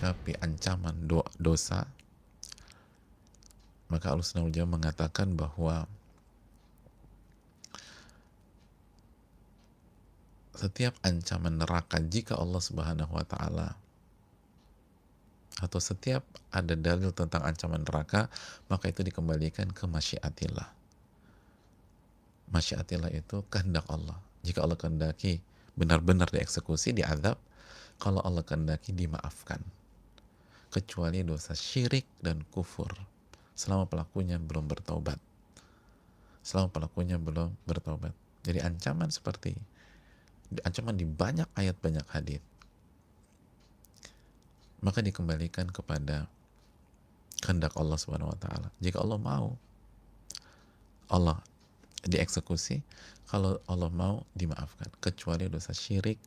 menyikapi ancaman dosa, maka Ahlussunnah wal Jamaah mengatakan bahwa setiap ancaman neraka, jika Allah Subhanahu wa taala, atau setiap ada dalil tentang ancaman neraka, maka itu dikembalikan ke masyiatillah. Masyiatillah itu kehendak Allah. Jika Allah kehendaki benar-benar dieksekusi, diazab. Kalau Allah kehendaki dimaafkan, kecuali dosa syirik dan kufur, selama pelakunya belum bertaubat. Jadi ancaman seperti ancaman di banyak ayat, banyak hadis, maka dikembalikan kepada kehendak Allah Subhanahu wa taala. Jika Allah mau, Allah dieksekusi. Kalau Allah mau, dimaafkan, kecuali dosa syirik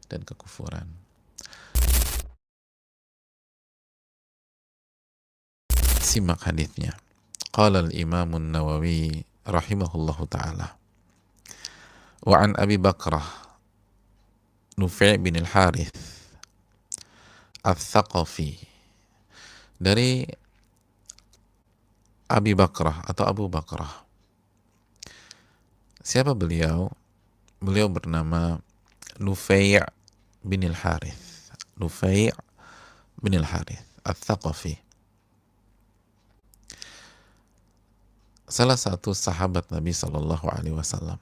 dan kekufuran. Simak hadisnya. Qala al-Imam an-Nawawi rahimahullahu taala, wa an Abi Bakrah Nufai' bin al-Harith al-Thaqafi, dari Abi Bakrah atau Abu Bakrah. Siapa beliau? Beliau bernama Nufai' bin al-Harith. Nufai' bin al-Harith al-Thaqafi, salah satu sahabat Nabi Sallallahu Alaihi Wasallam.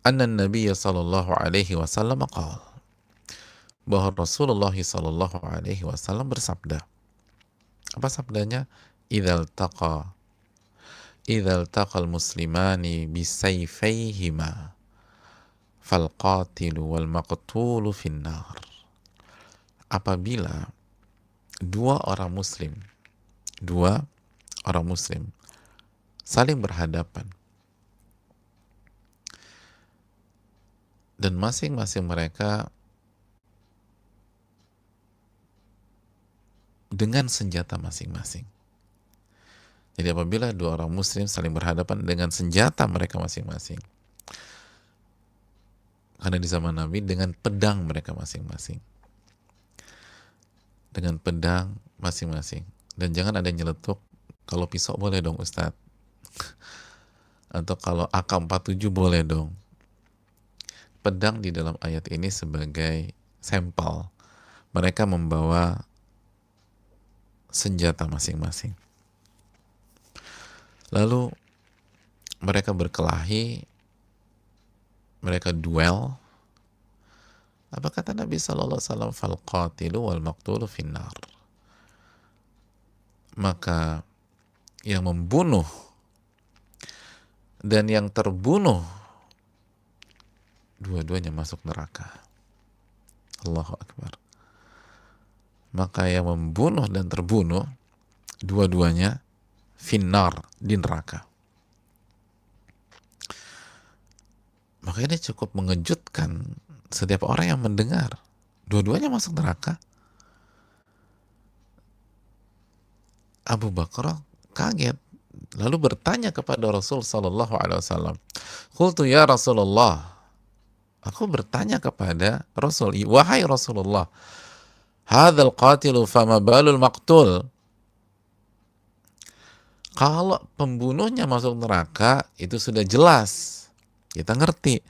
Anna Nabi Sallallahu Alaihi Wasallam qala, bahwa Rasulullah Sallallahu Alaihi Wasallam bersabda. Apa sabdanya? Idzal taqal muslimani bisayfayhima fal qatilu wal maqtulu finnar. Apabila dua orang muslim saling berhadapan dan masing-masing mereka dengan senjata masing-masing. Jadi apabila dua orang muslim saling berhadapan dengan senjata mereka masing-masing, karena di zaman Nabi dengan pedang mereka masing-masing, dan jangan ada yang nyeletuk. Kalau pisau boleh dong Ustadz, atau kalau AK-47 boleh dong. Pedang di dalam ayat ini sebagai sampel. Mereka membawa senjata masing-masing. Lalu mereka berkelahi, mereka duel. Apa kata Nabi Sallallahu Alaihi Wasallam? Fal qatilu wal maqtulu finnar. Maka yang membunuh dan yang terbunuh, dua-duanya masuk neraka. Allahu Akbar. Maka yang membunuh dan terbunuh, dua-duanya finnar, di neraka. Maka ini cukup mengejutkan setiap orang yang mendengar. Dua-duanya masuk neraka. Abu Bakar kaget, lalu bertanya kepada Rasul Sallallahu Alaihi Wasallam. Qultu ya Rasulullah, aku bertanya kepada Rasul, wahai Rasulullah, hadzal qatilu fama balul maqtul. Kalau pembunuhnya masuk neraka, itu sudah jelas, kita ngerti.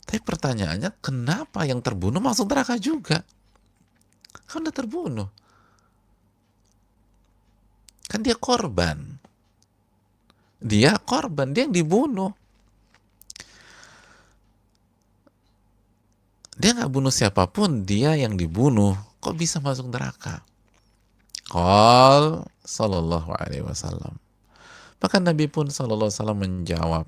Tapi pertanyaannya, kenapa yang terbunuh masuk neraka juga? Kan udah terbunuh. Kan dia korban. Dia yang dibunuh. Dia nggak bunuh siapapun, dia yang dibunuh. Kok bisa masuk neraka? Qal sallallahu alaihi wasallam. Maka Nabi pun sallallahu alaihi wasallam menjawab,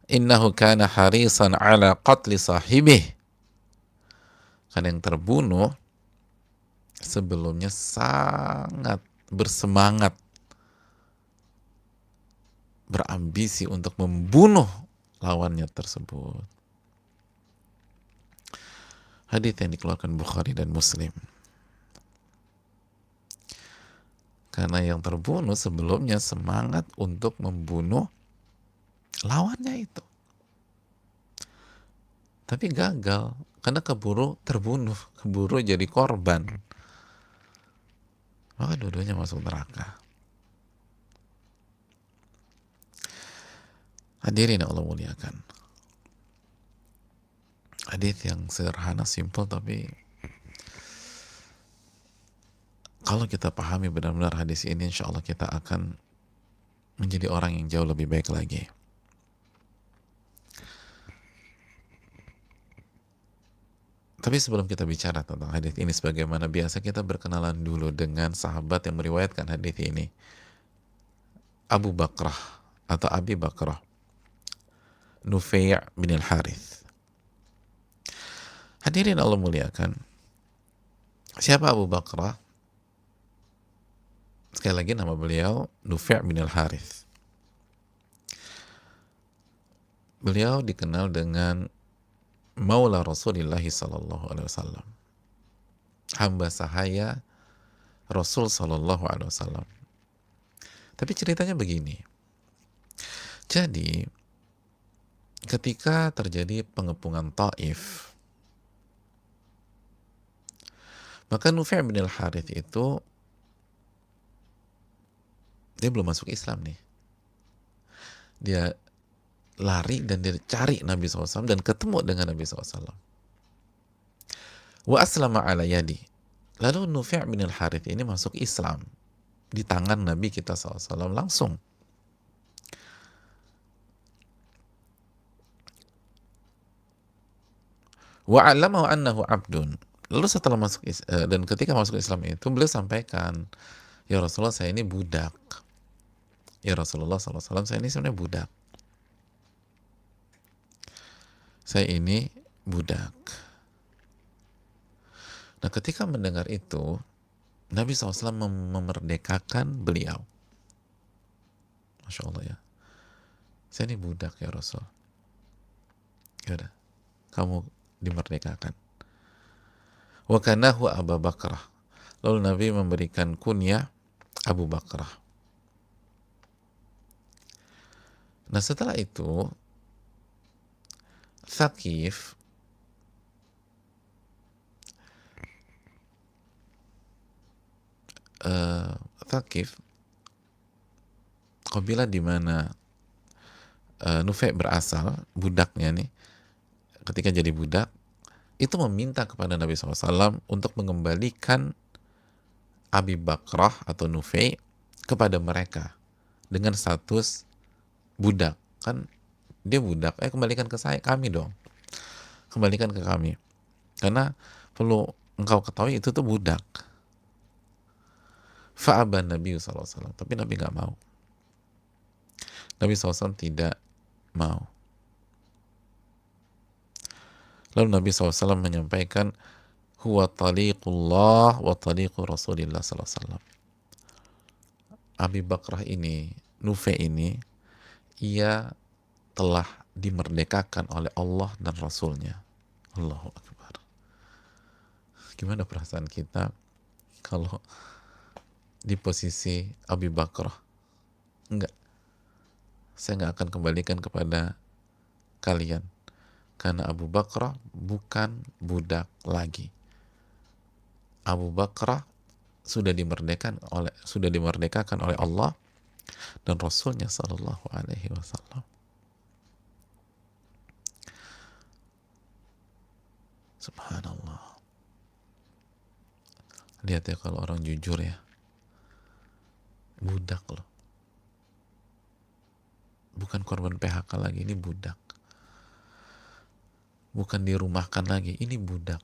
innahu kana harisan ala qatli sahibih. Karena yang terbunuh sebelumnya sangat bersemangat, berambisi untuk membunuh lawannya tersebut. Hadits yang dikeluarkan Bukhari dan Muslim. Karena yang terbunuh sebelumnya semangat untuk membunuh lawannya itu. tapi gagal karena keburu terbunuh, keburu jadi korban, maka dua-duanya masuk neraka. Hadirin yang Allah muliakan, hadits yang sederhana, simple, tapi kalau kita pahami benar-benar hadis ini, insya Allah kita akan menjadi orang yang jauh lebih baik lagi. Tapi sebelum kita bicara tentang hadis ini, sebagaimana biasa kita berkenalan dulu dengan sahabat yang meriwayatkan hadis ini, Abu Bakrah atau Abi Bakrah, Nufai' bin al-Harith. Hadirin Allah muliakan, siapa Abu Bakrah? Sekali lagi nama beliau Nufai' bin al-Harith. Beliau dikenal dengan Maula Rasulullah sallallahu alaihi wasallam, hamba sahaya Rasul sallallahu alaihi wasallam. Tapi ceritanya begini. Jadi ketika terjadi pengepungan Taif, maka Nufai' bin al-Harith itu dia belum masuk Islam nih. Dia lari dan dia cari Nabi SAW dan ketemu dengan Nabi SAW. Wa aslama ala yadi. Lalu Nufai' bin al-Harith ini masuk Islam di tangan Nabi kita SAW langsung. Wa alamahu annahu abdun. Lalu setelah masuk dan ketika masuk Islam itu beliau sampaikan, ya Rasulullah, saya ini budak. Ya Rasulullah SAW, saya ini sebenarnya budak. Saya ini budak. Nah, ketika mendengar itu, Nabi SAW memerdekakan beliau. Masya Allah ya. Saya ini budak ya Rasul. Yaudah, kamu dimerdekakan. Wa kanahu Abu Bakrah. Lalu Nabi memberikan kunyah Abu Bakrah. Nah, setelah itu Thaqif kabilah di mana Nufai' berasal, budaknya nih, ketika jadi budak itu meminta kepada Nabi SAW untuk mengembalikan Abi Bakrah atau Nufai' kepada mereka dengan status budak. Kan dia budak, kembalikan ke kami dong, kembalikan ke kami, karena perlu engkau ketahui itu tuh budak. Fa'aban Nabi SAW, tapi Nabi nggak mau. Nabi SAW tidak mau. Lalu Nabi SAW menyampaikan, huwa taliqullah wa taliqu Rasulillah SAW. Abi Bakrah ini, Nufai' ini, ia telah dimerdekakan oleh Allah dan Rasulnya. Allahu Akbar. Gimana perasaan kita kalau di posisi Abi Bakrah? Enggak, saya nggak akan kembalikan kepada kalian, karena Abu Bakrah bukan budak lagi. Abu Bakrah sudah dimerdekakan oleh Allah dan Rasulnya Sallallahu Alaihi Wasallam. Subhanallah. Lihat ya, kalau orang jujur ya, budak loh, bukan korban PHK lagi, ini budak. Bukan dirumahkan lagi, ini budak.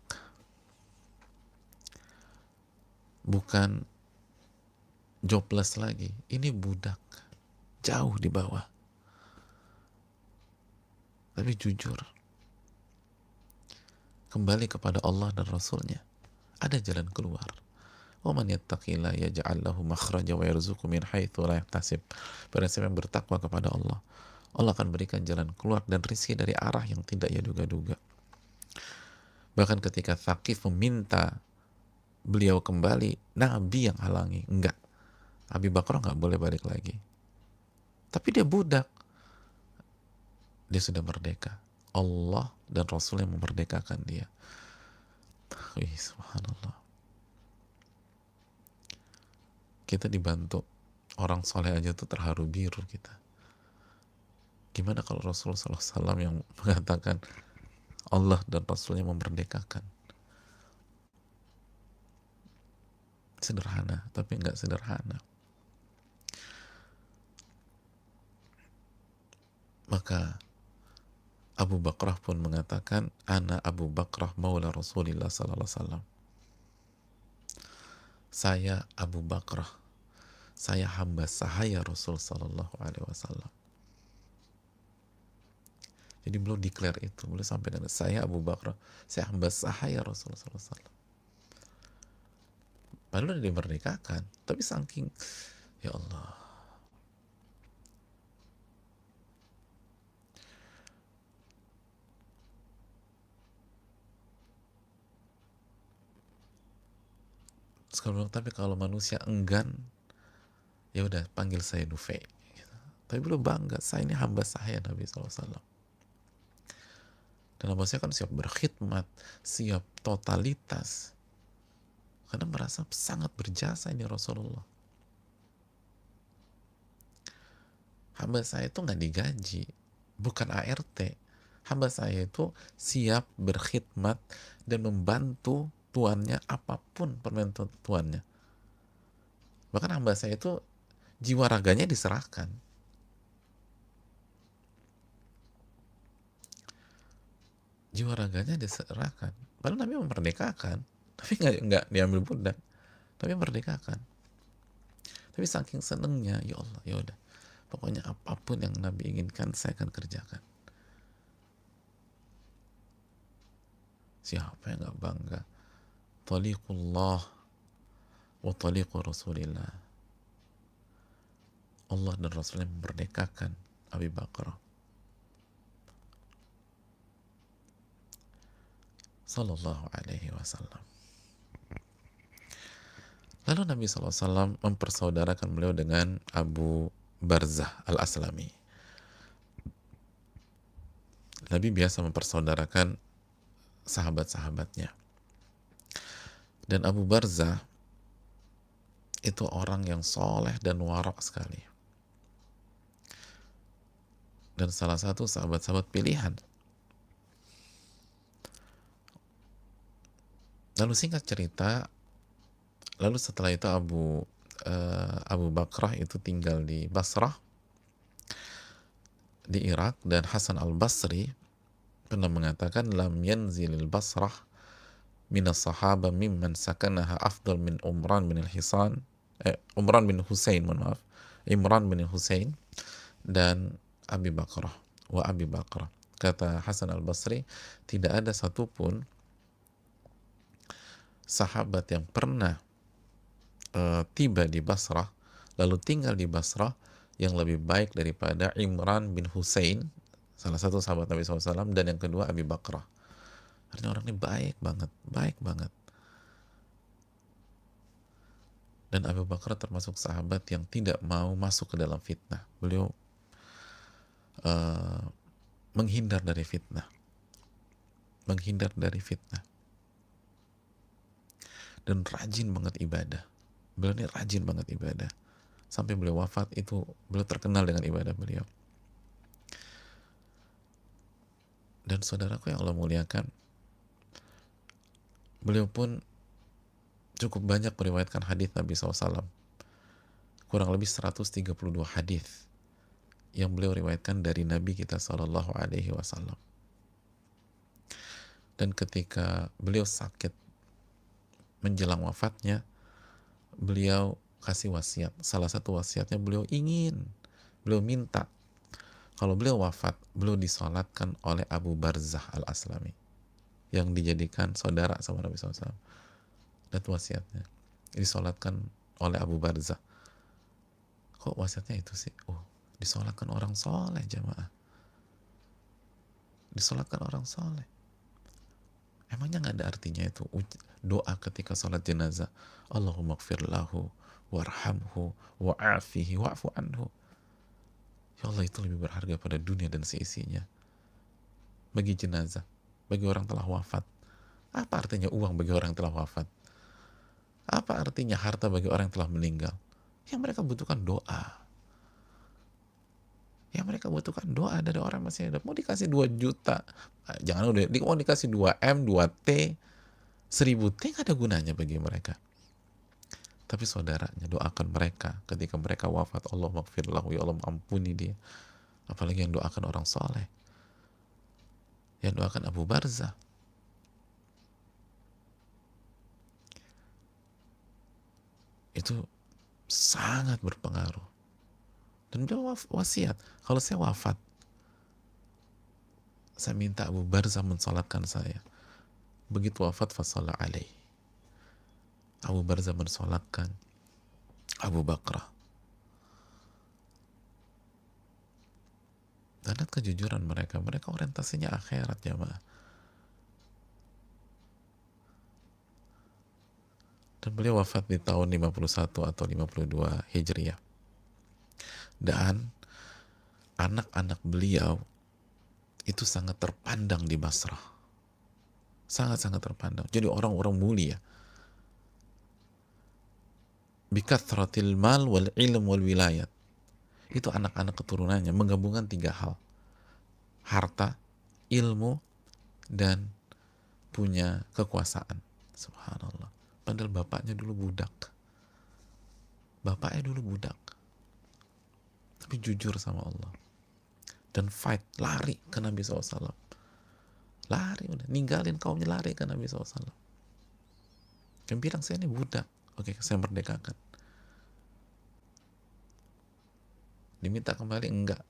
Bukan jobless lagi, ini budak. Jauh di bawah. Tapi jujur, kembali kepada Allah dan Rasulnya, ada jalan keluar. Wa man yattaqillah yaj'al lahu makhraja wa yarzuqhu min haitsu la yahtasib. Barang siapa yang bertakwa kepada Allah, Allah akan berikan jalan keluar dan rizki dari arah yang tidak ia duga-duga. Bahkan ketika Thaqif meminta beliau kembali, Nabi yang halangi. Enggak, Abi Bakrah nggak boleh balik lagi. Tapi dia budak, dia sudah merdeka. Allah dan Rasul yang memerdekakan dia. Wih, subhanallah. Kita dibantu orang soleh aja tuh terharu biru kita. Gimana kalau Rasulullah SAW yang mengatakan Allah dan Rasulnya memerdekakan? Sederhana, tapi nggak sederhana. Maka Abu Bakrah pun mengatakan, Ana Abu Bakrah maula Rasulillah sallallahu alaihi wasallam. Saya Abu Bakrah, saya hamba sahaya Rasul sallallahu alaihi wasallam. Jadi beliau declare itu, beliau sampai dengan saya Abu Bakrah, saya hamba sahaya Rasul sallallahu alaihi wasallam. Padahal udah dimerdekakan, tapi saking, ya Allah. Tapi kalau manusia enggan, ya udah panggil saya Nufai. Gitu. Tapi belum bangga, saya ini hamba saya Nabi SAW. Dan hamba saya kan siap berkhidmat, siap totalitas. Karena merasa sangat berjasa ini Rasulullah. Hamba saya itu nggak digaji, bukan ART. Hamba saya itu siap berkhidmat dan membantu tuannya apapun permintaan tuannya. Bahkan hamba saya itu jiwa raganya diserahkan. Jiwa raganya diserahkan. Padahal Nabi memerdekakan, tapi nggak diambil budak, tapi merdekakan. Tapi saking senengnya, ya Allah, ya udah, pokoknya apapun yang Nabi inginkan saya akan kerjakan. Siapa yang nggak bangga? Taliqullah wa taliqu Rasulillah. Allah dan Rasulnya memerdekakan Abu Bakar sallallahu alaihi wasallam. Lalu Nabi SAW mempersaudarakan beliau dengan Abu Barzah al-Aslami. Nabi biasa mempersaudarakan sahabat-sahabatnya. Dan Abu Barzah itu orang yang soleh dan warak sekali. Dan salah satu sahabat-sahabat pilihan. Lalu singkat cerita, lalu setelah itu Abu Bakrah itu tinggal di Basrah, di Irak, dan Hasan al-Basri pernah mengatakan, lam yanzilil Basrah minas sahaba mimman sakanaha afdal min Umran bin al-Hisan, Umran bin Husain, mohon maaf, Imran bin Husain dan Abi Bakrah wa Abi Bakrah. Kata Hasan al-Basri, tidak ada satupun sahabat yang pernah tiba di Basrah lalu tinggal di Basrah yang lebih baik daripada Imran bin Husain, salah satu sahabat Nabi SAW, dan yang kedua Abi Bakrah. Artinya orang ini baik banget. Dan Abu Bakar termasuk sahabat yang tidak mau masuk ke dalam fitnah. Beliau menghindar dari fitnah. Dan rajin banget ibadah. Beliau ini rajin banget ibadah. Sampai beliau wafat itu beliau terkenal dengan ibadah beliau. Dan saudaraku yang Allah muliakan, beliau pun cukup banyak meriwayatkan hadis Nabi SAW. Kurang lebih 132 hadis yang beliau riwayatkan dari Nabi kita Sallallahu Alaihi Wasallam. Dan ketika beliau sakit menjelang wafatnya, beliau kasih wasiat. Salah satu wasiatnya beliau minta kalau beliau wafat, beliau disolatkan oleh Abu Barzah al-Aslami yang dijadikan saudara sama Nabi SAW. Dan wasiatnya disolatkan oleh Abu Barzah. Kok wasiatnya itu sih? Disolatkan orang soleh, jamaah. Disolatkan orang soleh. Emangnya nggak ada artinya itu doa ketika sholat jenazah? Allahumma gfir lahu warhamhu wa'afihi wa'fu anhu. Ya Allah, itu lebih berharga pada dunia dan seisinya. bagi jenazah, bagi orang telah wafat. Apa artinya uang bagi orang yang telah wafat? Apa artinya harta bagi orang yang telah meninggal? Yang mereka butuhkan doa. Yang mereka butuhkan doa dari orang yang masih hidup. Mau dikasih 2 juta, jangan udah, mau dikasih 2M, 2T, 1000T nggak ada gunanya bagi mereka. Tapi saudaranya, doakan mereka ketika mereka wafat. Allah maghfir lahu, ya Allah ampuni dia. Apalagi yang doakan orang soleh, yang doakan Abu Barzah. Itu sangat berpengaruh. Dan dia wasiat, kalau saya wafat, saya minta Abu Barzah mensolatkan saya. Begitu wafat, fasalla alaih. Abu Barzah mensolatkan Abu Bakrah. Dan lihat kejujuran mereka. Mereka orientasinya akhirat, jamaah. Dan beliau wafat di tahun 51 atau 52 Hijriah. Dan anak-anak beliau itu sangat terpandang di Basrah. Sangat-sangat terpandang. Jadi orang-orang mulia. Bikathratil mal wal ilm wal wilayat. Itu anak-anak keturunannya menggabungkan 3 hal. Harta, ilmu, dan punya kekuasaan. Subhanallah. Padahal bapaknya dulu budak. Bapaknya dulu budak. Tapi jujur sama Allah. Dan fight, lari ke Nabi SAW. Lari udah, ninggalin kaumnya, lari ke Nabi SAW. Yang bilang saya ini budak. Oke, saya merdekakan. Diminta kembali, enggak.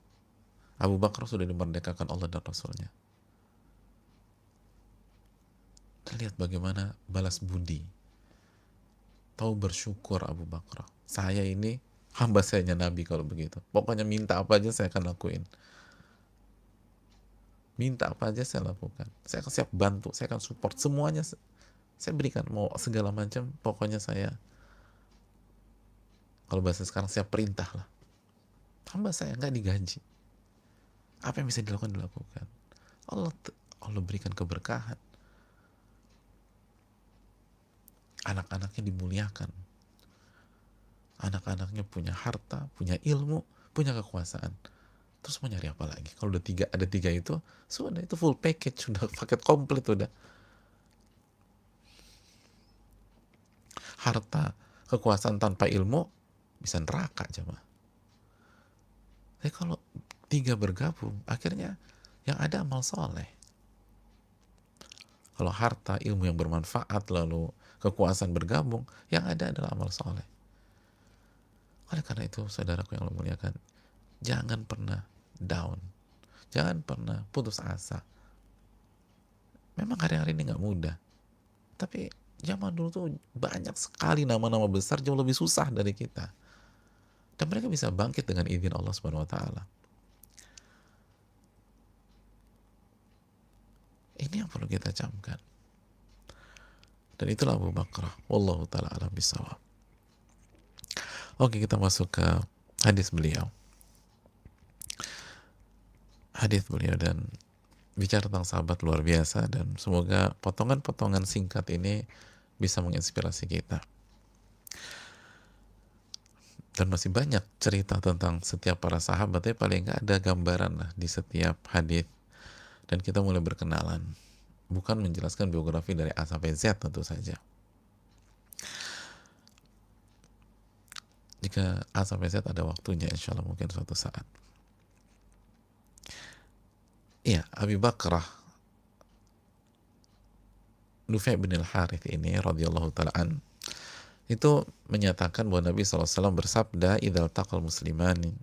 Abu Bakar sudah dimerdekakan Allah dan Rasulnya. Dan lihat bagaimana balas budi. Tahu bersyukur Abu Bakar. Saya ini hamba sayanya Nabi kalau begitu. Pokoknya minta apa aja saya akan lakuin. Minta apa aja saya lakukan. Saya akan siap bantu, saya akan support semuanya. Saya berikan, mau segala macam. Pokoknya saya, kalau bahasa sekarang, saya perintah lah. Hamba saya nggak digaji. Apa yang bisa dilakukan. Allah berikan keberkahan. Anak-anaknya dimuliakan. Anak-anaknya punya harta, punya ilmu, punya kekuasaan. Terus mau nyari apa lagi? Kalau udah ada tiga itu, sudah, itu full package, sudah paket komplit udah. Harta, kekuasaan tanpa ilmu bisa neraka jemaah. Tapi kalau 3 bergabung, akhirnya yang ada amal soleh. Kalau harta, ilmu yang bermanfaat, lalu kekuasaan bergabung, yang ada adalah amal soleh. Oleh karena itu, saudaraku yang Allah muliakan, jangan pernah down. Jangan pernah putus asa. Memang hari-hari ini nggak mudah. Tapi zaman dulu tuh banyak sekali nama-nama besar jauh lebih susah dari kita. Dan mereka bisa bangkit dengan izin Allah Subhanahu wa taala. Ini yang perlu kita camkan. Dan itulah Abu Bakrah. Wallahu taala alam bisawab. Oke, kita masuk ke hadis beliau. Hadis beliau, dan bicara tentang sahabat luar biasa, dan semoga potongan-potongan singkat ini bisa menginspirasi kita. Dan masih banyak cerita tentang setiap para sahabat, tapi paling nggak ada gambaran lah di setiap hadis. Dan kita mulai berkenalan, bukan menjelaskan biografi dari A sampai Z tentu saja. Jika A sampai Z ada waktunya, insya Allah mungkin suatu saat. Iya, Abi Bakrah Nufai bin al-Harith ini radhiyallahu ta'ala an, itu menyatakan bahwa Nabi SAW bersabda, idhal taqal muslimani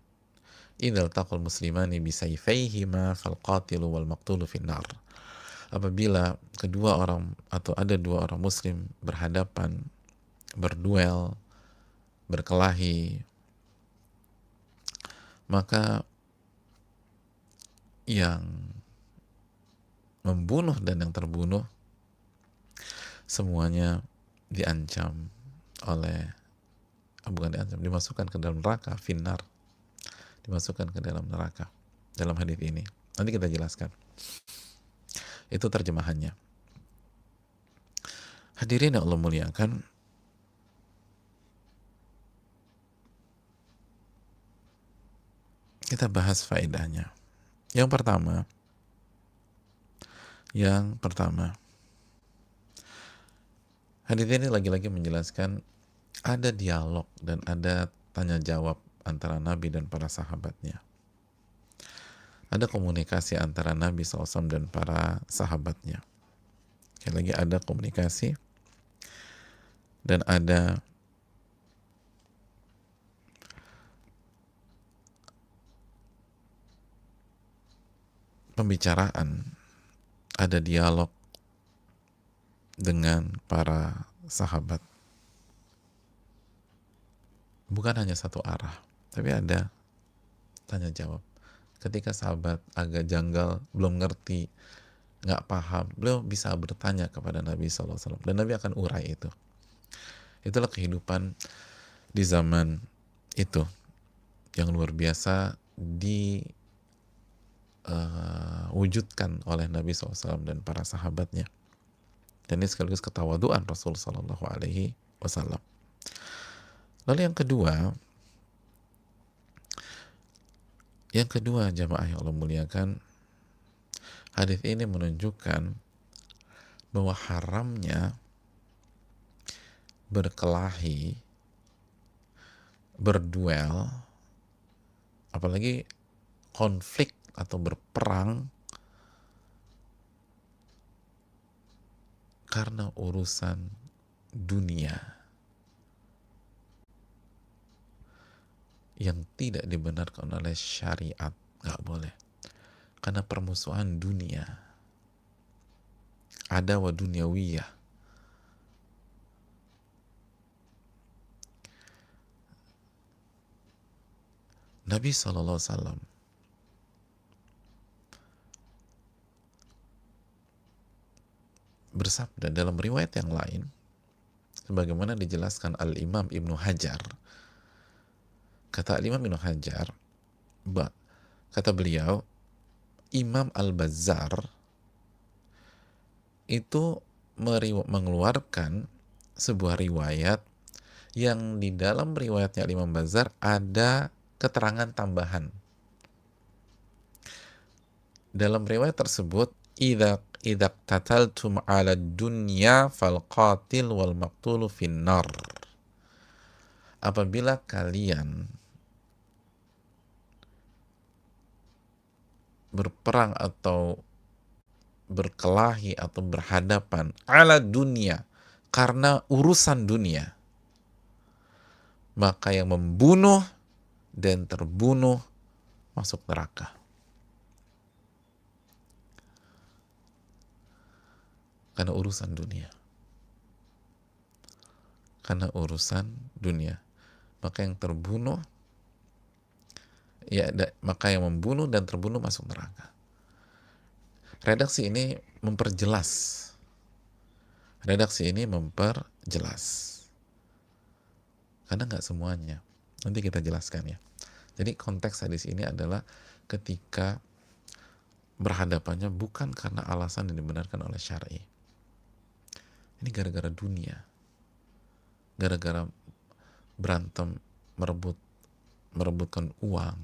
bisayfayhima fal qatilu wal maqtulu finnar. Apabila kedua orang atau ada 2 orang muslim berhadapan, berduel, berkelahi, maka yang membunuh dan yang terbunuh semuanya diancam oleh, bukan diancam, dimasukkan ke dalam neraka, finnar, dimasukkan ke dalam neraka, dalam hadis ini. Nanti kita jelaskan. Itu terjemahannya. Hadirin yang Allah muliakan, kita bahas faedahnya. Yang pertama, hadis ini lagi-lagi menjelaskan ada dialog dan ada tanya jawab antara Nabi dan para sahabatnya. Ada komunikasi antara Nabi SAW dan para sahabatnya. Sekali lagi ada komunikasi dan ada pembicaraan, ada dialog dengan para sahabat. Bukan hanya satu arah, tapi ada tanya jawab. Ketika sahabat agak janggal, belum ngerti, nggak paham, beliau bisa bertanya kepada Nabi SAW dan Nabi akan urai itu. Itulah kehidupan di zaman itu yang luar biasa diwujudkan oleh Nabi SAW dan para sahabatnya. Dan ini sekaligus ketawaduan Rasul Sallallahu Alaihi Wasallam. Lalu yang kedua jamaah yang Allah muliakan, hadis ini menunjukkan bahwa haramnya berkelahi, berduel, apalagi konflik atau berperang karena urusan dunia yang tidak dibenarkan oleh syariat. Nggak boleh, karena permusuhan dunia, ada wa dunyawiyah. Nabi SAW bersabda dalam riwayat yang lain, sebagaimana dijelaskan Al-Imam Ibnu Hajar. Kata Al-Imam Ibnu Hajar, kata beliau, Imam Al-Bazzar itu mengeluarkan sebuah riwayat yang di dalam riwayatnya Imam Bazzar ada keterangan tambahan. Dalam riwayat tersebut, idza tataltum 'ala dunya fal qatil wal maqtulu finnar. Apabila kalian berperang atau berkelahi atau berhadapan ala dunia karena urusan dunia, maka yang membunuh dan terbunuh masuk neraka. Karena urusan dunia. Karena urusan dunia. Maka yang terbunuh, maka yang membunuh dan terbunuh masuk neraka. Redaksi ini memperjelas. Karena nggak semuanya. Nanti kita jelaskan ya. Jadi konteks hadis ini adalah ketika berhadapannya bukan karena alasan yang dibenarkan oleh syar'i. Ini gara-gara dunia. Gara-gara berantem, merebutkan uang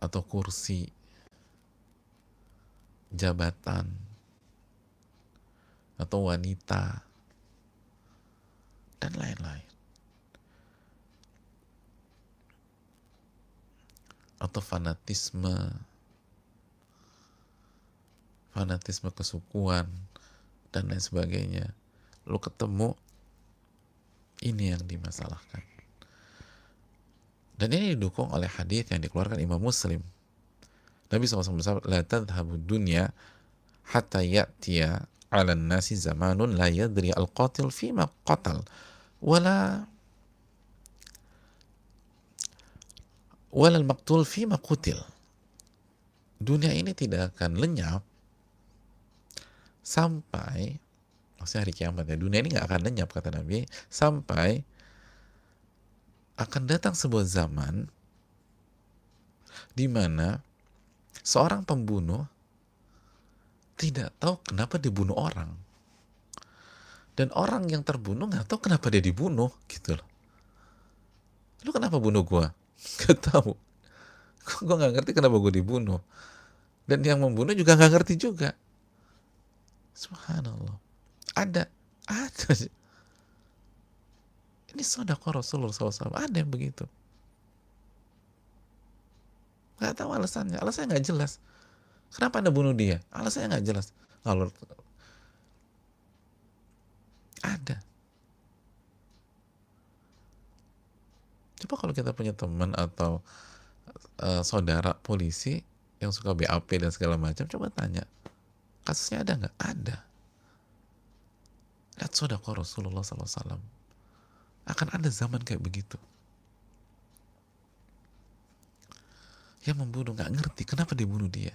atau kursi, jabatan, atau wanita, dan lain-lain. Atau fanatisme kesukuan, dan lain sebagainya. Lu ketemu, ini yang dimasalahkan. Dan ini didukung oleh hadis yang dikeluarkan Imam Muslim. Nabi SAW bersabda, la tadhhabu dunya hatta ya'tiya 'ala nasi zamanun la yadri al-qatil fima qatal wala al-maqtul fima qutil. Dunia ini tidak akan lenyap sampai, maksudnya hari kiamat ya, dunia ini nggak akan lenyap kata Nabi, sampai akan datang sebuah zaman di mana seorang pembunuh tidak tahu kenapa dibunuh orang, dan orang yang terbunuh nggak tahu kenapa dia dibunuh gitu loh. Lu kenapa bunuh gua? Gak tahu. Gua nggak ngerti kenapa gua dibunuh, dan yang membunuh juga nggak ngerti juga. Subhanallah. Ada ini sedekah Rasulullah SAW, ada yang begitu. Nggak tahu alasannya nggak jelas. Kenapa Anda bunuh dia? Alasannya nggak jelas. Lalu ada. Coba kalau kita punya teman atau saudara polisi yang suka BAP dan segala macam, coba tanya, kasusnya ada nggak? Ada. Lihat sedekah Rasulullah SAW. Akan ada zaman kayak begitu. Yang membunuh nggak ngerti kenapa dibunuh dia.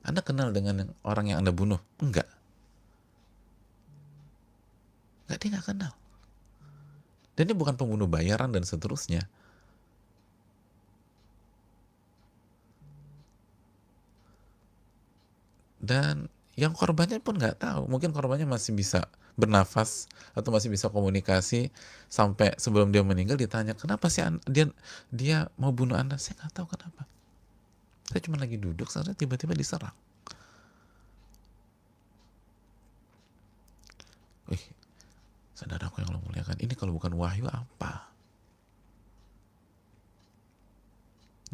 Anda kenal dengan orang yang Anda bunuh? Enggak. Dia nggak kenal. Dan dia bukan pembunuh bayaran dan seterusnya. Dan yang korbannya pun nggak tahu. Mungkin korbannya masih bisa bernafas atau masih bisa komunikasi sampai sebelum dia meninggal ditanya, kenapa sih dia mau bunuh Anda? Saya nggak tahu kenapa. Saya cuma lagi duduk, saja tiba-tiba diserang. Wih, saudaraku yang Allah muliakan, ini kalau bukan wahyu apa?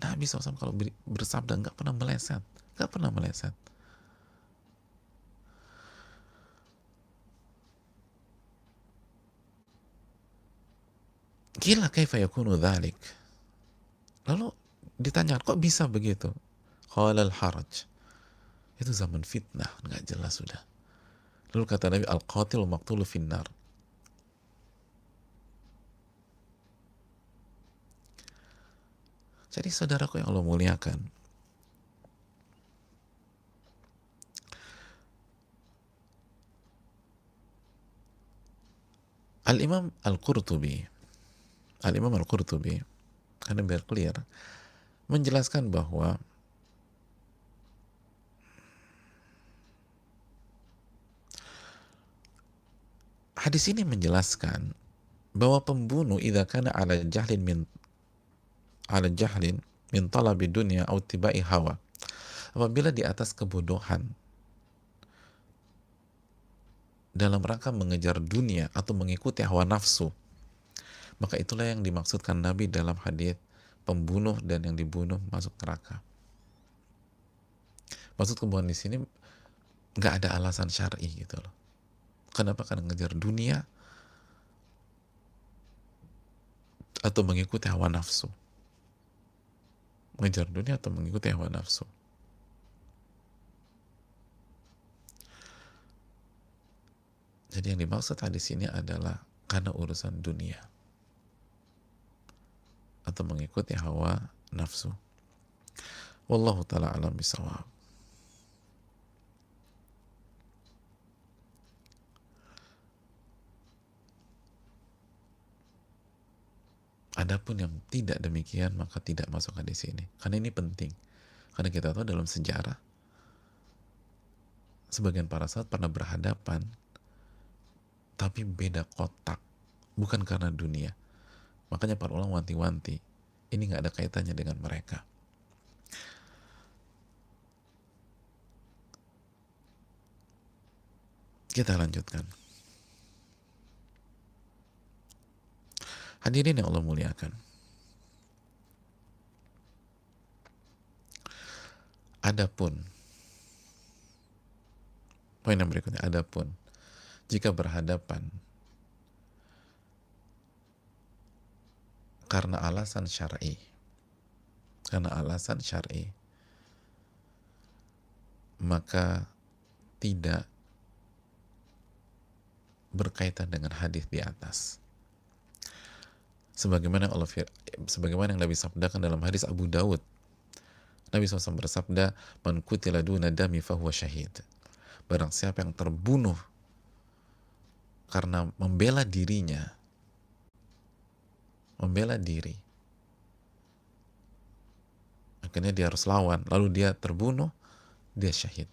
Nabi SAW kalau bersabda nggak pernah meleset, nggak pernah meleset. Gila, kaifa yakunu dzalik? Lalu ditanya, kok bisa begitu? Qalal haraj. Itu zaman fitnah, nggak jelas sudah. Lalu kata Nabi, al-qatil maqtulu finnar. Jadi saudaraku yang Allah muliakan, Al-Imam Al-Qurtubi, karena biar clear, menjelaskan bahwa hadis ini menjelaskan bahwa pembunuh idza kana ala jahlin min talabi dunya au tibai hawa, apabila di atas kebodohan dalam rangka mengejar dunia atau mengikuti hawa nafsu, maka itulah yang dimaksudkan Nabi dalam hadis pembunuh dan yang dibunuh masuk neraka. Maksud pembunuhan di sini nggak ada alasan syar'i gitu loh. Kenapa? Karena ngejar dunia atau mengikuti hawa nafsu. Mengejar dunia atau mengikuti hawa nafsu. Jadi yang dimaksud hadis ini adalah karena urusan dunia atau mengikuti hawa nafsu. Wallahu ta'ala alam bisawab. Adapun yang tidak demikian maka tidak masuk hadis ini. Karena ini penting. Karena kita tahu dalam sejarah sebagian para sahabat pernah berhadapan tapi beda kotak, bukan karena dunia. Makanya para ulama wanti-wanti, ini nggak ada kaitannya dengan mereka. Kita lanjutkan. Hadirin yang Allah muliakan, adapun poin yang berikutnya, adapun jika berhadapan karena alasan syar'i, maka tidak berkaitan dengan hadis di atas. Sebagaimana yang Nabi sabdakan dalam hadis Abu Dawud, Nabi SAW bersabda, "Man qutila duna dami fahuwa syahid." Barang siapa yang terbunuh karena membela diri, akhirnya dia harus lawan, lalu dia terbunuh, dia syahid.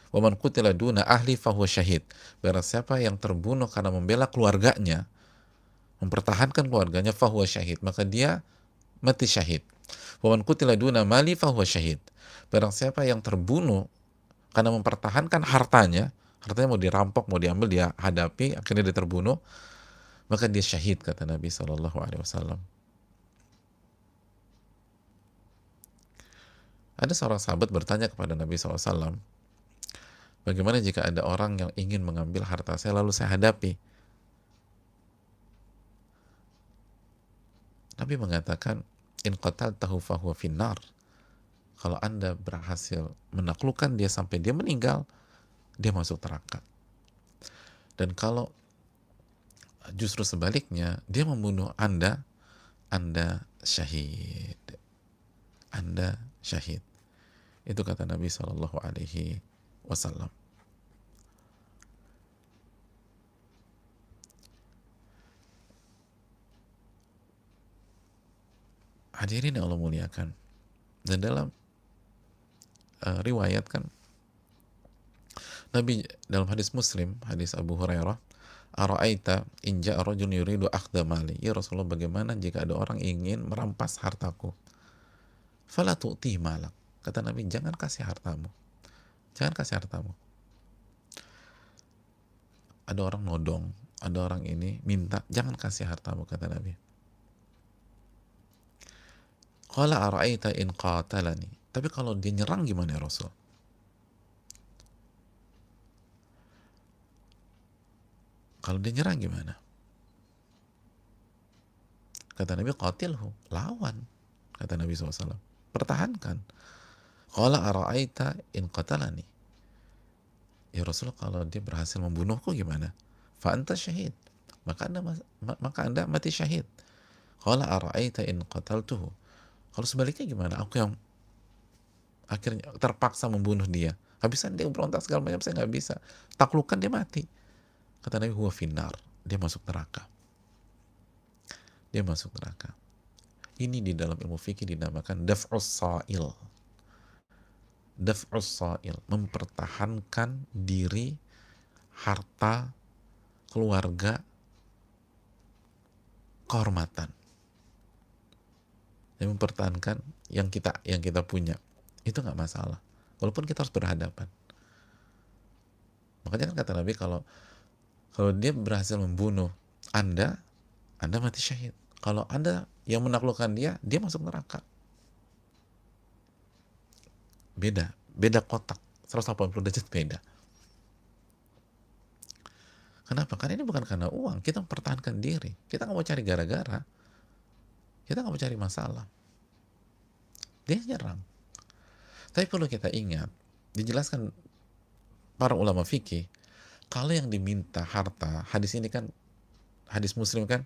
Wa man qutila duna ahli fahuwa syahid. Barang siapa yang terbunuh karena membela keluarganya, mempertahankan keluarganya, fahuwa syahid, maka dia mati syahid. Wa man qutila duna mali fahuwa syahid. Barang siapa yang terbunuh karena mempertahankan hartanya, hartanya mau dirampok, mau diambil, dia hadapi, akhirnya dia terbunuh, maka dia syahid, kata Nabi SAW. Ada seorang sahabat bertanya kepada Nabi SAW, bagaimana jika ada orang yang ingin mengambil harta saya lalu saya hadapi? Nabi mengatakan, in qataltahu fahuwa finnar. Kalau Anda berhasil menaklukkan dia sampai dia meninggal, dia masuk neraka. Dan kalau justru sebaliknya, dia membunuh Anda, Anda syahid. Anda syahid. Itu kata Nabi SAW. Hadirin yang Allah muliakan. Dan dalam riwayat kan, Nabi dalam hadis Muslim, hadis Abu Hurairah, ara'aita in ja'a rajulun yuridu akhdha mali. Ya Rasulullah, bagaimana jika ada orang ingin merampas hartaku? Fala tu'tihi malak. Kata Nabi, jangan kasih hartamu. Jangan kasih hartamu. Ada orang nodong, ada orang ini minta, jangan kasih hartamu, kata Nabi. Qala ara'aita in qatalani. Tapi kalau dia nyerang gimana ya Rasul? Kalau dia nyerang gimana? Kata Nabi, qatilhu, lawan. Kata Nabi SAW, pertahankan. Qala ara'aita in qatalani. Ya Rasul, kalau dia berhasil membunuhku gimana? Fa anta syahid. Maka anda mati syahid. Qala ara'aita in qataltuhu. Kalau sebaliknya gimana? Aku yang akhirnya terpaksa membunuh dia. Habisan dia berontak segala macam, saya nggak bisa. Taklukkan, dia mati. Kata Nabi, huwa finnar. Dia masuk neraka. Dia masuk neraka. Ini di dalam ilmu fikih dinamakan daf'us sa'il. Daf'us sa'il, mempertahankan diri, harta, keluarga, kehormatan. Yang mempertahankan yang kita punya. Itu nggak masalah. Walaupun kita harus berhadapan. Makanya kan kata Nabi, kalau dia berhasil membunuh Anda mati syahid. Kalau Anda yang menaklukkan dia masuk neraka. Beda kotak, 180 derajat beda. Kenapa? Karena ini bukan karena uang, kita mempertahankan diri. Kita nggak mau cari gara-gara, kita nggak mau cari masalah. Dia nyerang. Tapi perlu kita ingat, dijelaskan para ulama fikih, kalau yang diminta harta, hadis ini kan, hadis Muslim kan,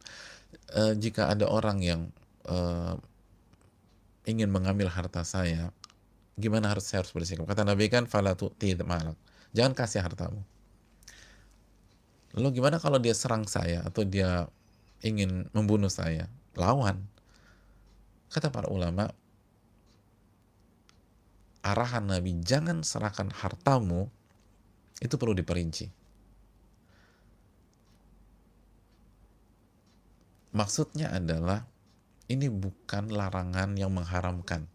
jika ada orang yang ingin mengambil harta saya, gimana saya harus bersikap? Kata Nabi kan, fala tu'ti malak. Jangan kasih hartamu. Lalu gimana kalau dia serang saya atau dia ingin membunuh saya? Lawan. Kata para ulama, arahan Nabi, jangan serahkan hartamu, itu perlu diperinci. Maksudnya adalah, ini bukan larangan yang mengharamkan.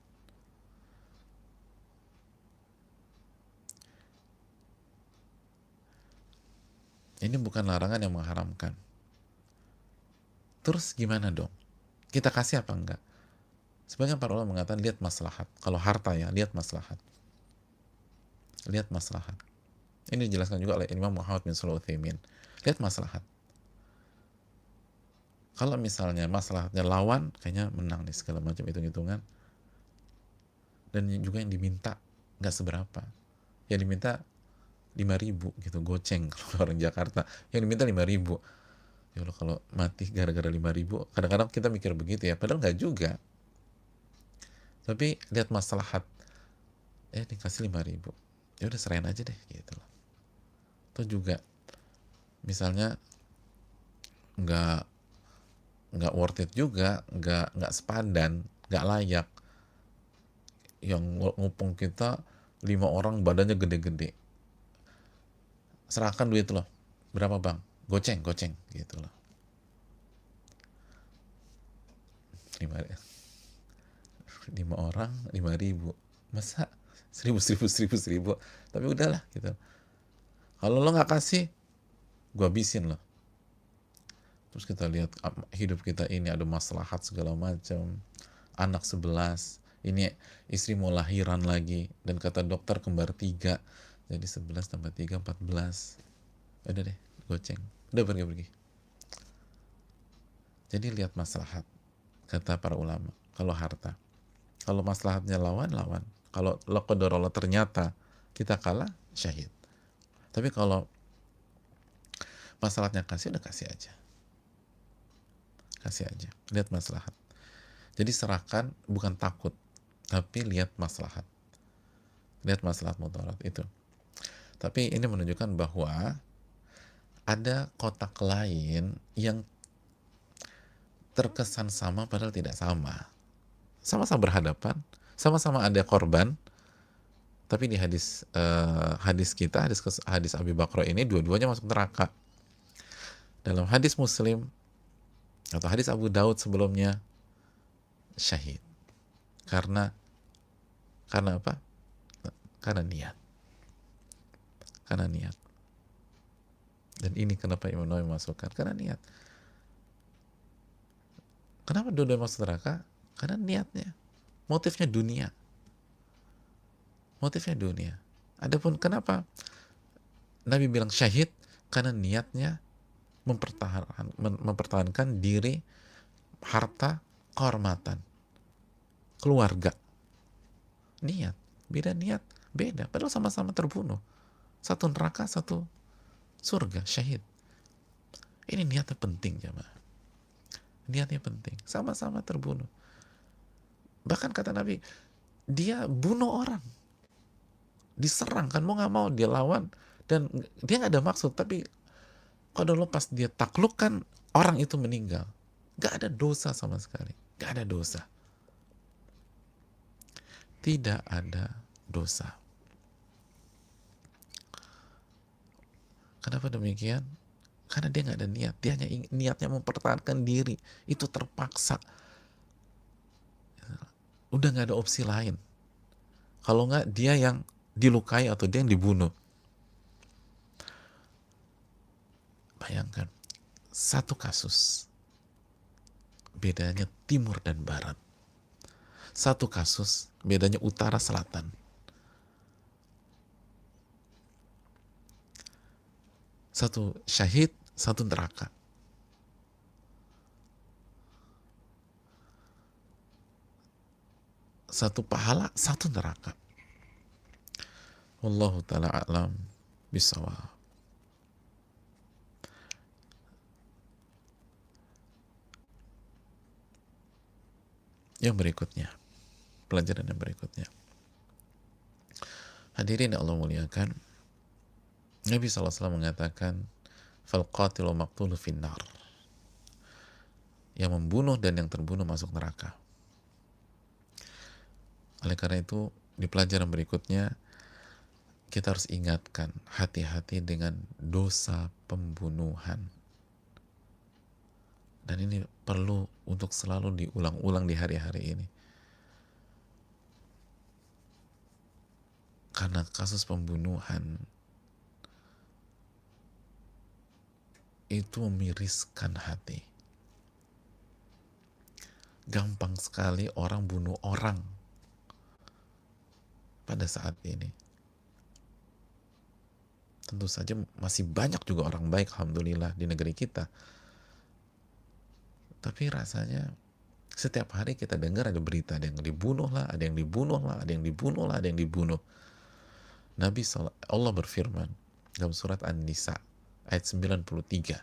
Ini bukan larangan yang mengharamkan. Terus gimana dong? Kita kasih apa enggak? Sebagian para ulama mengatakan, lihat maslahat. Kalau harta ya, lihat maslahat. Lihat maslahat. Ini dijelaskan juga oleh Imam Muhammad bin Shalih Al-Utsaimin. Lihat maslahat. Kalau misalnya maslahatnya lawan, kayaknya menang nih, segala macam hitung-hitungan. Dan juga yang diminta nggak seberapa. Yang diminta 5.000 gitu, goceng kalau orang Jakarta. Yang diminta 5.000. Ya Allah, kalau mati gara-gara 5.000, kadang-kadang kita mikir begitu ya, padahal nggak juga. Tapi lihat maslahat, dikasih 5.000, ya udah serahin aja deh gitu loh. Atau juga misalnya nggak worth it juga, nggak sepadan, nggak layak. Yang ngupung kita 5 orang badannya gede-gede, serahkan duit lo, berapa bang, goceng goceng gitu loh. 5 orang 5.000, masa 1.000 tapi udahlah gitu. Kalau lo nggak kasih, gue habisin lo. Terus kita lihat hidup kita ini ada maslahat segala macam, anak 11, ini istri mau lahiran lagi, dan kata dokter kembar 3, jadi 11 tambah 3 14. Udah deh, goceng, udah pergi. Jadi lihat maslahat, kata para ulama. Kalau harta, kalau maslahatnya lawan, kalau qaddarullah ternyata kita kalah, syahid. Tapi kalau masalahnya kasih, udah kasih aja, lihat maslahat. Jadi serahkan, bukan takut, tapi lihat maslahat mudarat itu. Tapi ini menunjukkan bahwa ada kotak lain yang terkesan sama padahal tidak sama. Sama-sama berhadapan, sama-sama ada korban, tapi di hadis kita, hadis Abi Bakrah ini, dua-duanya masuk neraka. Dalam hadis Muslim atau hadis Abu Daud sebelumnya, syahid. Karena apa? Karena niat. Dan ini kenapa Imam Nawawi masukkan, karena niat. Kenapa dua-duanya masuk neraka? Karena niatnya, motifnya dunia. Adapun kenapa Nabi bilang syahid, karena niatnya mempertahankan diri, harta, kehormatan, keluarga. Niat beda, padahal sama-sama terbunuh, satu neraka, satu surga, syahid. Ini niatnya penting, jemaah. Niatnya penting, sama-sama terbunuh. Bahkan kata Nabi, dia bunuh orang, diserang kan, mau nggak mau dia lawan, dan dia nggak ada maksud, tapi kalau pas dia taklukkan, orang itu meninggal, nggak ada dosa sama sekali, nggak ada dosa, tidak ada dosa. Kenapa demikian? Karena dia nggak ada niat, dia hanya niatnya mempertahankan diri, itu terpaksa, udah nggak ada opsi lain. Kalau nggak, dia yang dilukai atau dia yang dibunuh. Bayangkan, satu kasus, bedanya timur dan barat. Satu kasus, bedanya utara selatan. Satu syahid, satu neraka. Satu pahala, satu neraka. Wallahu ta'ala a'lam bishawab. Yang berikutnya, pelajaran yang berikutnya. Hadirin yang Allah muliakan, Nabi SAW mengatakan, fal qatilu maqtulu finnar. Yang membunuh dan yang terbunuh masuk neraka. Oleh karena itu, di pelajaran berikutnya, kita harus ingatkan, hati-hati dengan dosa pembunuhan. Dan ini perlu untuk selalu diulang-ulang di hari-hari ini. Karena kasus pembunuhan itu memiriskan hati. Gampang sekali orang bunuh orang pada saat ini. Tentu saja masih banyak juga orang baik, alhamdulillah, di negeri kita. Tapi rasanya setiap hari kita dengar ada berita, ada yang dibunuh lah, ada yang dibunuh lah, ada yang dibunuh lah, ada yang dibunuh. Allah berfirman dalam surat An-Nisa ayat 93.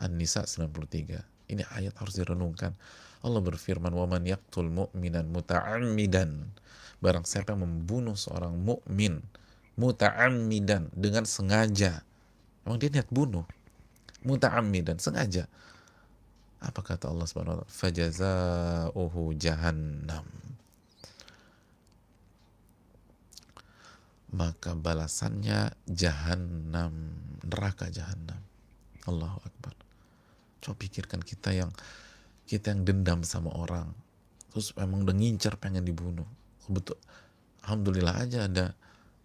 An-Nisa 93. Ini ayat harus direnungkan. Allah berfirman, "Waman yaqtul mu'minan muta'ammidan." Barang siapa yang membunuh seorang mukmin muta'ammidan, dengan sengaja. Emang dia niat bunuh. Muta'ammidan, sengaja. Apa kata Allah Subhanahu wa taala? Fajazauhu jahannam. maka balasannya jahanam, neraka jahanam. Allahu Akbar. Coba pikirkan kita yang dendam sama orang, terus memang udah ngincer pengen dibunuh. Betul. Alhamdulillah aja ada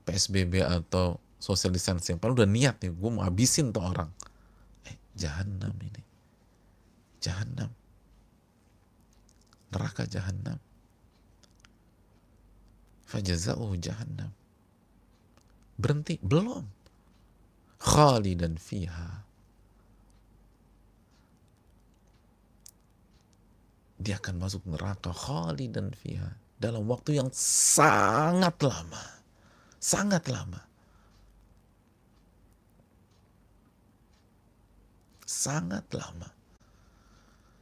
PSBB atau social distancing. Padahal udah niat nih, gue mau habisin tuh orang. Jahanam ini. Jahanam. Neraka jahanam. Fajaza'uhu jahannam. Berhenti? Belum. Khalidan fiha. Dia akan masuk neraka khalidan fiha dalam waktu yang sangat lama. Sangat lama. Sangat lama.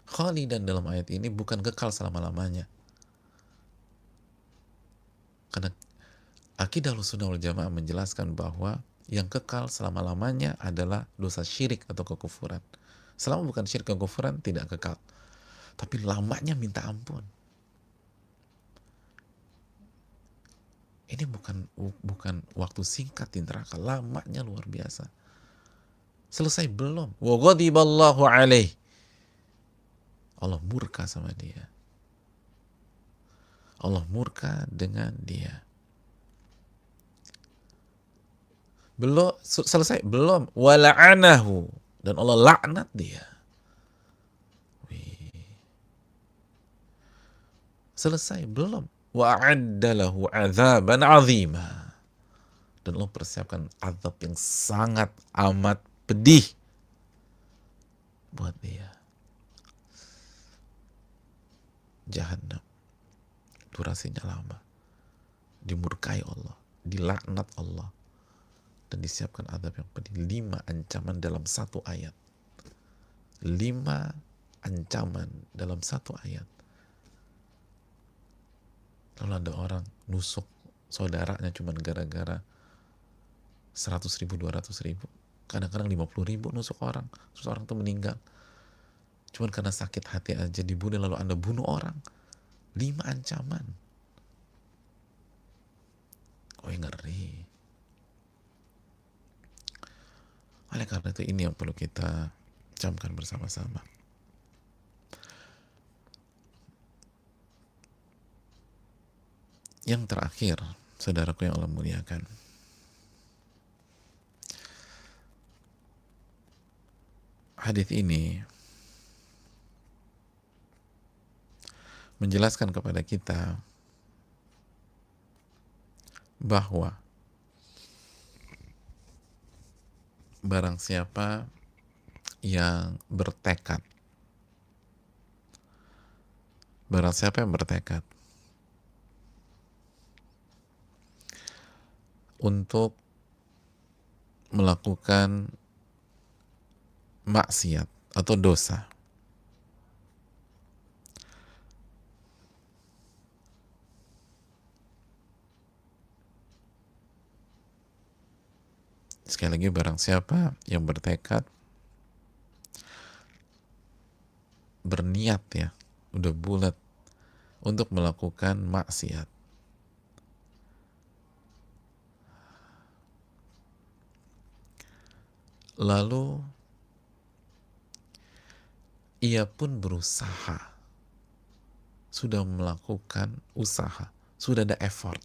Khalidan dalam ayat ini bukan kekal selama-lamanya. Karena akidah Ahlussunnah wal Jamaah menjelaskan bahwa yang kekal selama-lamanya adalah dosa syirik atau kekufuran. Selama bukan syirik atau kekufuran, tidak kekal. Tapi lamanya minta ampun. Ini bukan waktu singkat di neraka, lamanya luar biasa. Selesai belum? Wa ghadiballahu alaih. Allah murka sama dia. Allah murka dengan dia. Belum selesai, belum. Wa la'anahu, dan Allah laknat dia. Selesai, belum. Wa a'addalahu 'adzaban 'azima. Dan Allah persiapkan azab yang sangat amat pedih buat dia. Jahannam. Durasinya lama. Dimurkai Allah, dilaknat Allah, dan disiapkan azab yang pedih. 5 ancaman dalam 1 ayat. 5 ancaman dalam 1 ayat. Lalu ada orang nusuk saudaranya cuma gara-gara 100.000, 200.000, kadang-kadang 50.000 nusuk orang, terus orang itu meninggal cuman karena sakit hati aja dibunuh, lalu Anda bunuh orang. 5 ancaman. Ngeri. Oleh karena itu ini yang perlu kita camkan bersama-sama. Yang terakhir, saudaraku yang Allah muliakan, hadis ini menjelaskan kepada kita bahwa barang siapa yang bertekad untuk melakukan maksiat atau dosa, sekali lagi, barang siapa yang bertekad, berniat ya, udah bulat untuk melakukan maksiat, lalu ia pun berusaha, sudah melakukan usaha, sudah ada effort,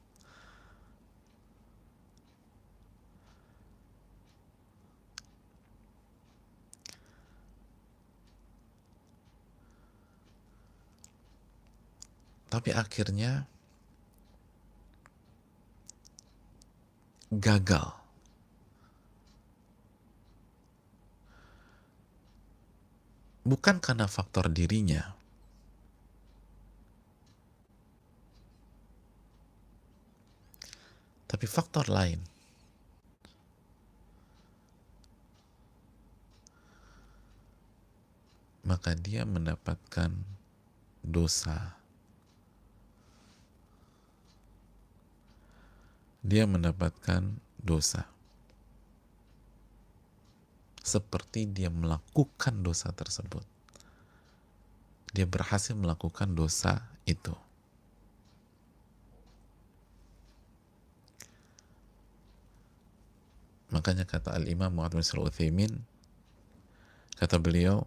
tapi akhirnya gagal. Bukan karena faktor dirinya, tapi faktor lain. Maka dia mendapatkan dosa. Dia mendapatkan dosa. Seperti dia melakukan dosa tersebut. Dia berhasil melakukan dosa itu. Makanya kata Al-Imam Muhammad bin Shalih Al-Utsaimin, kata beliau,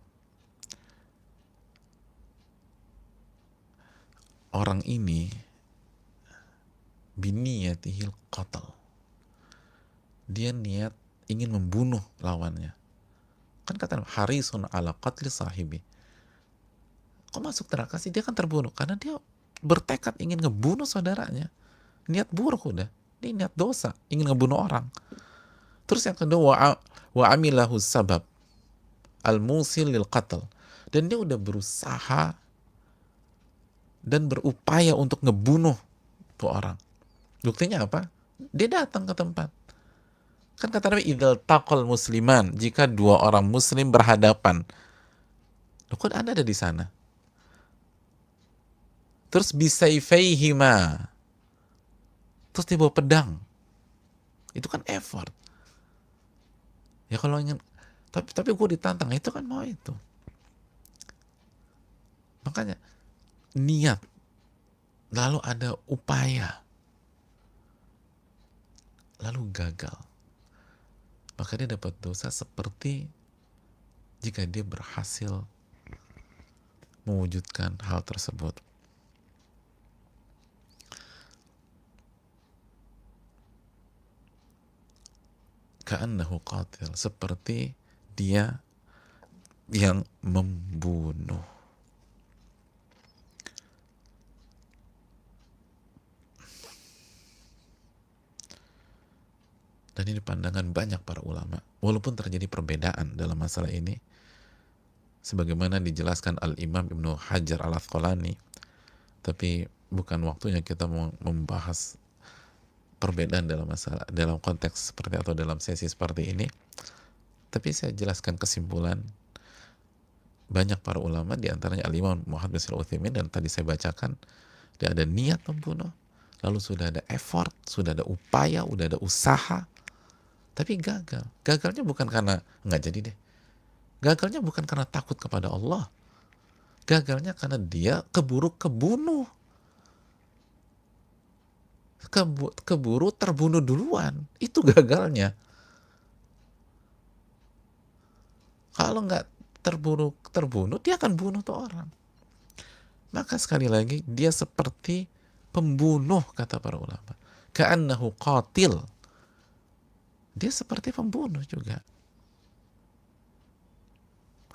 orang ini biniyatihil qatl, dia niat ingin membunuh lawannya. Kan kata harisun ala qatli sahibi. Kok masuk neraka sih? Dia kan terbunuh karena dia bertekad ingin ngebunuh saudaranya. Niat buruk udah. Dia niat dosa, ingin ngebunuh orang. Terus yang kedua, wa amilahu sabab al-musil lil qatl. Dan dia udah berusaha dan berupaya untuk ngebunuh tuh orang. Buktinya apa? Dia datang ke tempat. Kan kata Nabi, idzal taqal musliman, jika dua orang muslim berhadapan. Loh, kok Anda ada di sana? Terus bisayfaihima. Terus dia bawa pedang. Itu kan effort. Ya kalau ingin, tapi gue ditantang, itu kan mau itu. Makanya niat, lalu ada upaya, lalu gagal, maka dia dapat dosa seperti jika dia berhasil mewujudkan hal tersebut. Ka'annahu qatil, seperti dia yang membunuh. Dan ini pandangan banyak para ulama, walaupun terjadi perbedaan dalam masalah ini, sebagaimana dijelaskan Al-Imam Ibnu Hajar Al-Asqalani, tapi bukan waktunya kita membahas perbedaan dalam masalah, dalam konteks seperti atau dalam sesi seperti ini. Tapi saya jelaskan kesimpulan banyak para ulama, diantaranya Al-Imam Muhammad bin Shalih Al-Utsaimin, dan tadi saya bacakan, dia ada niat membunuh, lalu sudah ada effort, sudah ada upaya, sudah ada usaha, tapi gagal. Gagalnya bukan karena nggak jadi deh. Gagalnya bukan karena takut kepada Allah. Gagalnya karena dia keburu kebunuh. Keburu terbunuh duluan. Itu gagalnya. Kalau nggak terbunuh, dia akan bunuh tuh orang. Maka sekali lagi, dia seperti pembunuh, kata para ulama. Ka'annahu qatil. Dia seperti pembunuh juga.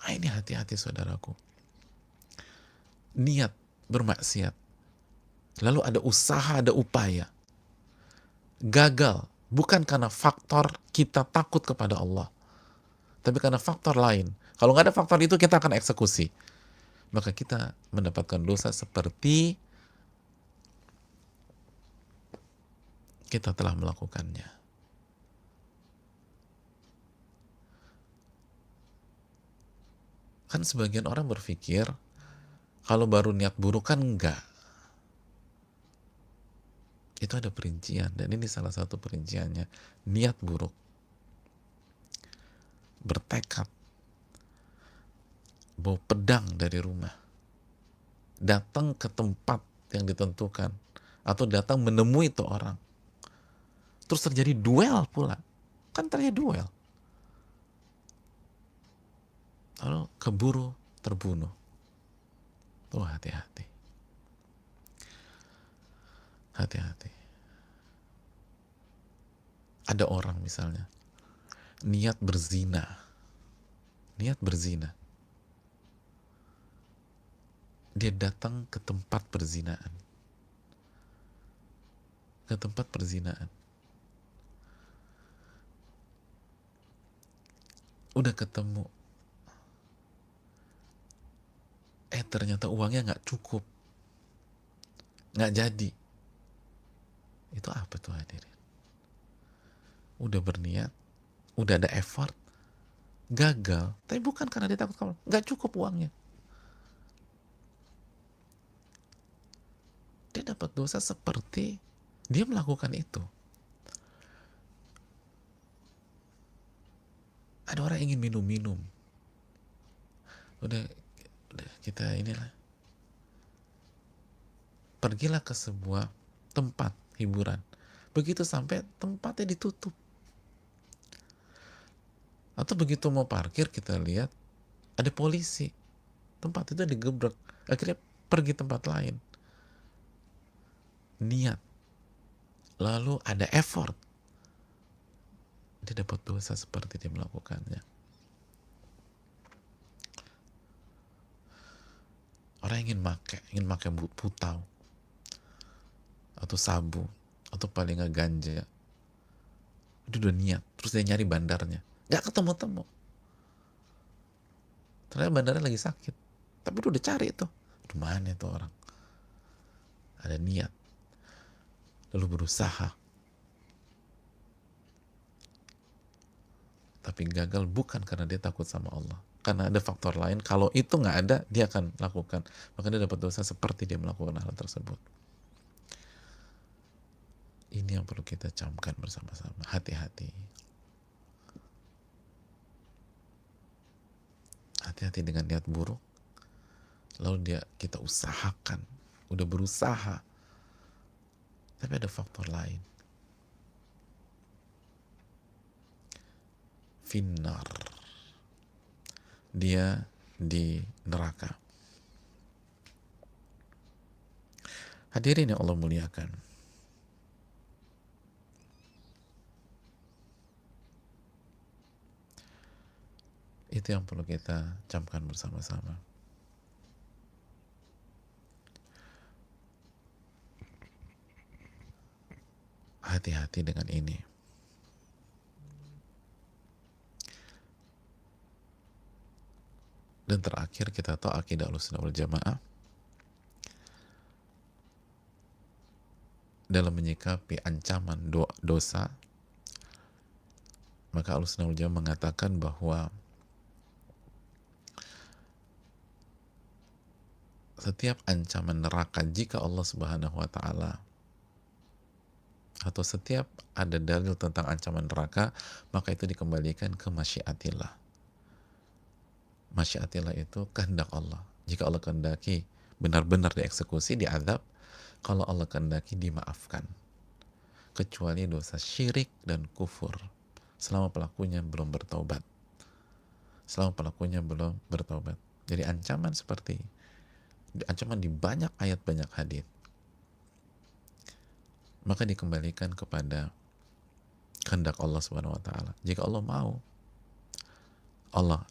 Nah, ini hati-hati saudaraku. Niat bermaksiat, lalu ada usaha, ada upaya. Gagal, bukan karena faktor kita takut kepada Allah, tapi karena faktor lain. Kalau nggak ada faktor itu, kita akan eksekusi. Maka kita mendapatkan dosa seperti kita telah melakukannya. Kan sebagian orang berpikir, kalau baru niat buruk kan enggak. Itu ada perincian, dan ini salah satu perinciannya. Niat buruk, bertekad, bawa pedang dari rumah, datang ke tempat yang ditentukan, atau datang menemui itu orang, terus terjadi duel pula. Kan terjadi duel, lalu keburu terbunuh. Oh, hati-hati. Hati-hati. Ada orang misalnya niat berzina, dia datang ke tempat perzinaan, udah ketemu, ternyata uangnya nggak cukup, nggak jadi. Itu apa tuh hadirin? Udah berniat, udah ada effort, gagal, tapi bukan karena dia takut kamu, nggak cukup uangnya. Dia dapat dosa seperti dia melakukan itu. Ada orang ingin minum-minum, udah kita inilah, pergilah ke sebuah tempat hiburan, begitu sampai tempatnya ditutup, Atau begitu mau parkir kita lihat ada polisi, tempat itu digebrak, akhirnya pergi tempat lain. Niat, lalu ada effort, dia dapat dosa seperti dia melakukannya. Orang ingin pakai putau atau sabu atau paling nggak ganja, itu udah niat, terus dia nyari bandarnya, nggak ketemu-temu. Ternyata bandarnya lagi sakit, tapi dia udah cari tuh, di mana itu orang? Ada niat, lalu berusaha, tapi gagal bukan karena dia takut sama Allah, karena ada faktor lain. Kalau itu nggak ada, dia akan lakukan, maka dia dapat dosa seperti dia melakukan hal tersebut. Ini yang perlu kita camkan bersama-sama. Hati-hati. Hati-hati dengan niat buruk. Lalu kita usahakan, udah berusaha, tapi ada faktor lain. Finnar. Dia di neraka. Hadirin yang Allah muliakan. Itu yang perlu kita camkan bersama-sama. Hati-hati dengan ini. Dan terakhir kita tahu akidah Ahlussunnah wal Jamaah dalam menyikapi ancaman dosa, maka Ahlussunnah wal Jamaah mengatakan bahwa setiap ancaman neraka, jika Allah Subhanahu wa Ta'ala, atau setiap ada dalil tentang ancaman neraka, maka itu dikembalikan ke masyiatillah. Masyiatillah itu kehendak Allah. Jika Allah kehendaki benar-benar dieksekusi, diazab. Kalau Allah kehendaki dimaafkan, kecuali dosa syirik dan kufur, selama pelakunya belum bertaubat. Jadi ancaman seperti ancaman di banyak ayat, banyak hadis, maka dikembalikan kepada kehendak Allah Subhanahu wa Ta'ala. Jika Allah mau, Allah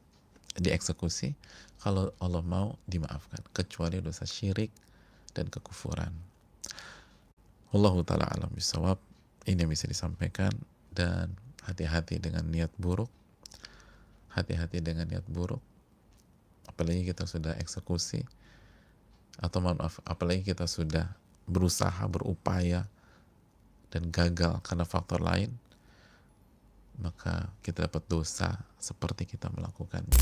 dieksekusi. Kalau Allah mau, dimaafkan, kecuali dosa syirik dan kekufuran. Wallahu ta'ala alam bisawab. Ini yang bisa disampaikan. Dan hati-hati dengan niat buruk. Hati-hati dengan niat buruk, apalagi kita sudah eksekusi, atau maaf, apalagi kita sudah berusaha, berupaya dan gagal karena faktor lain, maka kita dapat dosa seperti kita melakukannya.